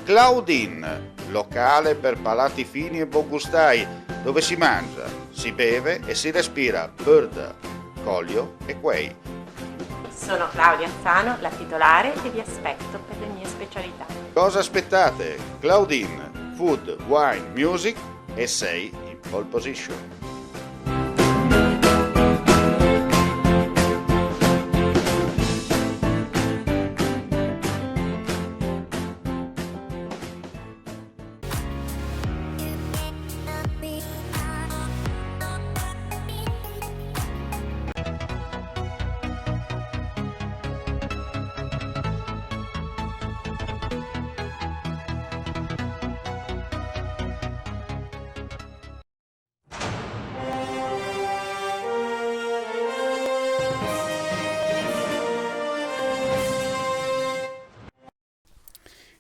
Claudine, locale per palati fini e buongustai, dove si mangia, si beve e si respira bird, Collio e Quay. Sono Claudia Azzano, la titolare, e vi aspetto per le mie specialità. Cosa aspettate? Claudine, food, wine, music e sei in pole position.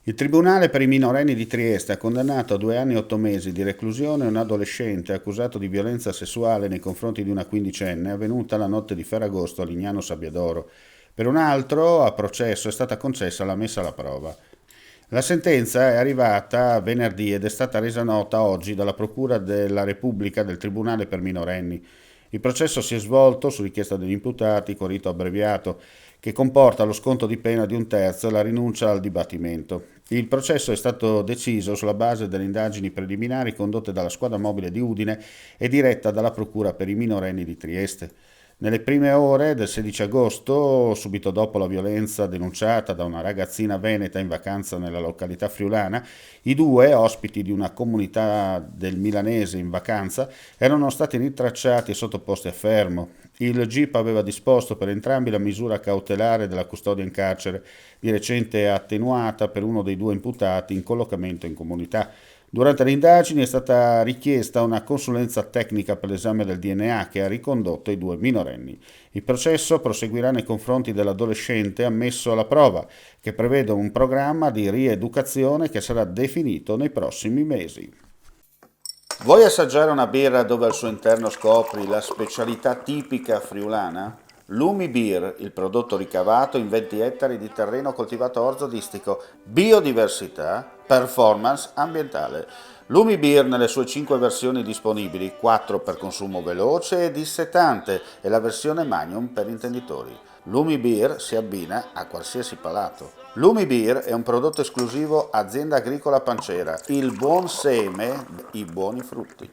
Il Tribunale per i minorenni di Trieste ha condannato a 2 anni e 8 mesi di reclusione un adolescente accusato di violenza sessuale nei confronti di una quindicenne avvenuta la notte di Ferragosto a Lignano Sabbiadoro. Per un altro, a processo, è stata concessa la messa alla prova. La sentenza è arrivata venerdì ed è stata resa nota oggi dalla Procura della Repubblica del Tribunale per minorenni. Il processo si è svolto su richiesta degli imputati con rito abbreviato, che comporta lo sconto di pena di 1/3 e la rinuncia al dibattimento. Il processo è stato deciso sulla base delle indagini preliminari condotte dalla squadra mobile di Udine e diretta dalla Procura per i minorenni di Trieste. Nelle prime ore del 16 agosto, subito dopo la violenza denunciata da una ragazzina veneta in vacanza nella località friulana, i due, ospiti di una comunità del milanese in vacanza, erano stati rintracciati e sottoposti a fermo. Il GIP aveva disposto per entrambi la misura cautelare della custodia in carcere, di recente attenuata per uno dei due imputati in collocamento in comunità. Durante le indagini è stata richiesta una consulenza tecnica per l'esame del DNA che ha ricondotto i due minorenni. Il processo proseguirà nei confronti dell'adolescente ammesso alla prova, che prevede un programma di rieducazione che sarà definito nei prossimi mesi. Vuoi assaggiare una birra dove al suo interno scopri la specialità tipica friulana? Lumi Beer, il prodotto ricavato in 20 ettari di terreno coltivato orzodistico, biodiversità, performance ambientale. Lumi Beer nelle sue 5 versioni disponibili, 4 per consumo veloce e dissetante e la versione Magnum per intenditori. Lumi Beer si abbina a qualsiasi palato. Lumi Beer è un prodotto esclusivo Azienda Agricola Pancera, il buon seme, i buoni frutti.